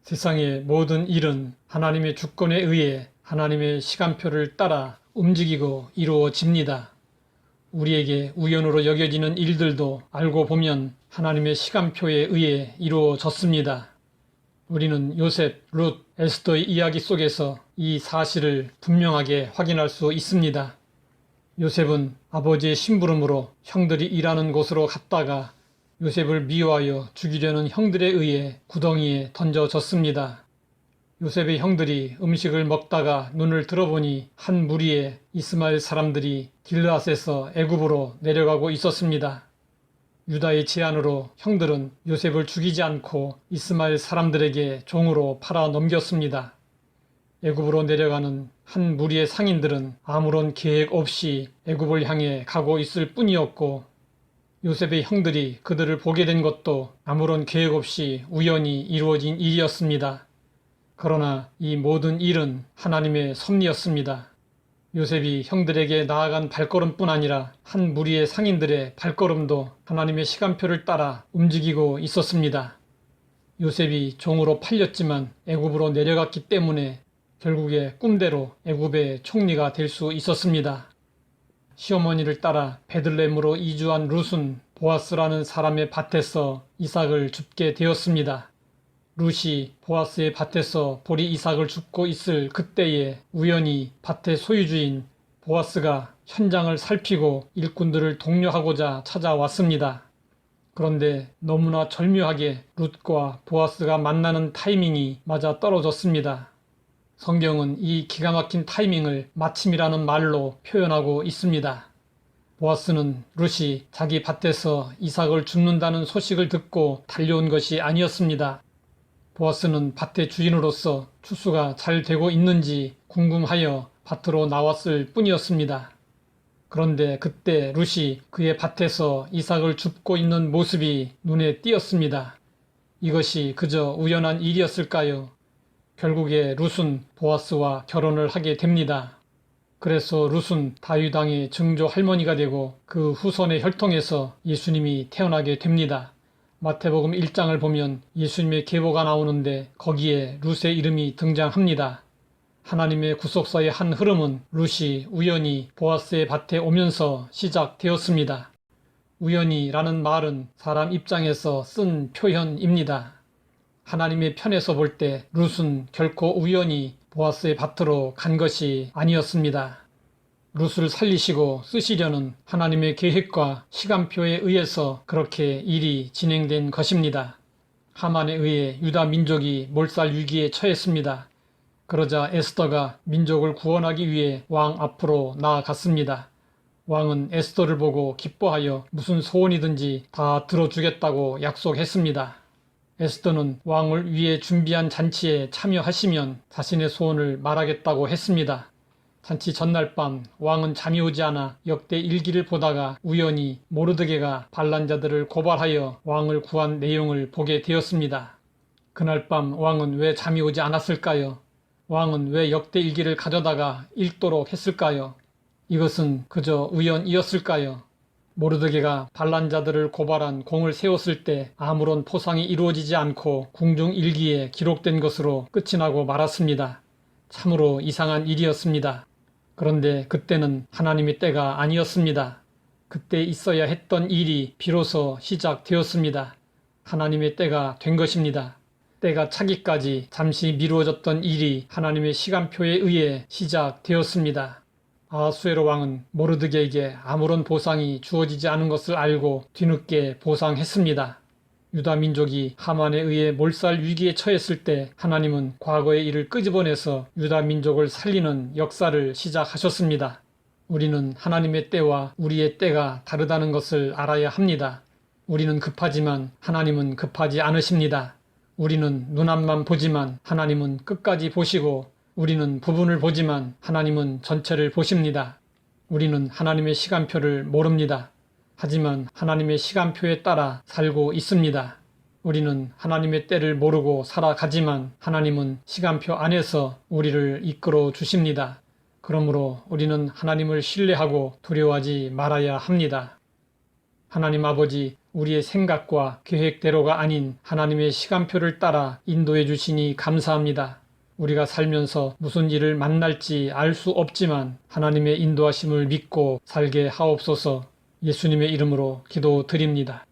세상의 모든 일은 하나님의 주권에 의해 하나님의 시간표를 따라 움직이고 이루어집니다. 우리에게 우연으로 여겨지는 일들도 알고 보면 하나님의 시간표에 의해 이루어졌습니다. 우리는 요셉, 룻, 에스더의 이야기 속에서 이 사실을 분명하게 확인할 수 있습니다. 요셉은 아버지의 심부름으로 형들이 일하는 곳으로 갔다가 요셉을 미워하여 죽이려는 형들에 의해 구덩이에 던져졌습니다. 요셉의 형들이 음식을 먹다가 눈을 들어보니 한 무리의 이스마엘 사람들이 길르앗에서 애굽으로 내려가고 있었습니다. 유다의 제안으로 형들은 요셉을 죽이지 않고 이스마엘 사람들에게 종으로 팔아 넘겼습니다. 애굽으로 내려가는 한 무리의 상인들은 아무런 계획 없이 애굽을 향해 가고 있을 뿐이었고 요셉의 형들이 그들을 보게 된 것도 아무런 계획 없이 우연히 이루어진 일이었습니다. 그러나 이 모든 일은 하나님의 섭리였습니다. 요셉이 형들에게 나아간 발걸음뿐 아니라 한 무리의 상인들의 발걸음도 하나님의 시간표를 따라 움직이고 있었습니다. 요셉이 종으로 팔렸지만 애굽으로 내려갔기 때문에 결국에 꿈대로 애굽의 총리가 될 수 있었습니다. 시어머니를 따라 베들레헴으로 이주한 룻은 보아스라는 사람의 밭에서 이삭을 줍게 되었습니다. 룻이 보아스의 밭에서 보리 이삭을 줍고 있을 그때에 우연히 밭의 소유주인 보아스가 현장을 살피고 일꾼들을 독려하고자 찾아왔습니다. 그런데 너무나 절묘하게 룻과 보아스가 만나는 타이밍이 맞아 떨어졌습니다. 성경은 이 기가 막힌 타이밍을 마침이라는 말로 표현하고 있습니다. 보아스는 룻이 자기 밭에서 이삭을 줍는다는 소식을 듣고 달려온 것이 아니었습니다. 보아스는 밭의 주인으로서 추수가 잘 되고 있는지 궁금하여 밭으로 나왔을 뿐이었습니다. 그런데 그때 룻이 그의 밭에서 이삭을 줍고 있는 모습이 눈에 띄었습니다. 이것이 그저 우연한 일이었을까요? 결국에 룻은 보아스와 결혼을 하게 됩니다. 그래서 룻은 다윗 왕의 증조 할머니가 되고 그 후손의 혈통에서 예수님이 태어나게 됩니다. 마태복음 1장을 보면 예수님의 계보가 나오는데 거기에 룻의 이름이 등장합니다. 하나님의 구속사의 한 흐름은 룻이 우연히 보아스의 밭에 오면서 시작되었습니다. 우연히라는 말은 사람 입장에서 쓴 표현입니다. 하나님의 편에서 볼 때 룻은 결코 우연히 보아스의 밭으로 간 것이 아니었습니다. 룻을 살리시고 쓰시려는 하나님의 계획과 시간표에 의해서 그렇게 일이 진행된 것입니다. 하만에 의해 유다 민족이 몰살 위기에 처했습니다. 그러자 에스더가 민족을 구원하기 위해 왕 앞으로 나아갔습니다. 왕은 에스더를 보고 기뻐하여 무슨 소원이든지 다 들어주겠다고 약속했습니다. 에스더는 왕을 위해 준비한 잔치에 참여하시면 자신의 소원을 말하겠다고 했습니다. 잔치 전날 밤 왕은 잠이 오지 않아 역대 일기를 보다가 우연히 모르드게가 반란자들을 고발하여 왕을 구한 내용을 보게 되었습니다. 그날 밤 왕은 왜 잠이 오지 않았을까요? 왕은 왜 역대 일기를 가져다가 읽도록 했을까요? 이것은 그저 우연이었을까요? 모르드게가 반란자들을 고발한 공을 세웠을 때 아무런 포상이 이루어지지 않고 궁중일기에 기록된 것으로 끝이 나고 말았습니다. 참으로 이상한 일이었습니다. 그런데 그때는 하나님의 때가 아니었습니다. 그때 있어야 했던 일이 비로소 시작되었습니다. 하나님의 때가 된 것입니다. 때가 차기까지 잠시 미루어졌던 일이 하나님의 시간표에 의해 시작되었습니다. 아하수에로 왕은 모르드게에게 아무런 보상이 주어지지 않은 것을 알고 뒤늦게 보상했습니다. 유다 민족이 하만에 의해 몰살 위기에 처했을 때 하나님은 과거의 일을 끄집어내서 유다 민족을 살리는 역사를 시작하셨습니다. 우리는 하나님의 때와 우리의 때가 다르다는 것을 알아야 합니다. 우리는 급하지만 하나님은 급하지 않으십니다. 우리는 눈앞만 보지만 하나님은 끝까지 보시고 우리는 부분을 보지만 하나님은 전체를 보십니다. 우리는 하나님의 시간표를 모릅니다. 하지만 하나님의 시간표에 따라 살고 있습니다. 우리는 하나님의 때를 모르고 살아가지만 하나님은 시간표 안에서 우리를 이끌어 주십니다. 그러므로 우리는 하나님을 신뢰하고 두려워하지 말아야 합니다. 하나님 아버지, 우리의 생각과 계획대로가 아닌 하나님의 시간표를 따라 인도해 주시니 감사합니다. 우리가 살면서 무슨 일을 만날지 알 수 없지만 하나님의 인도하심을 믿고 살게 하옵소서. 예수님의 이름으로 기도드립니다.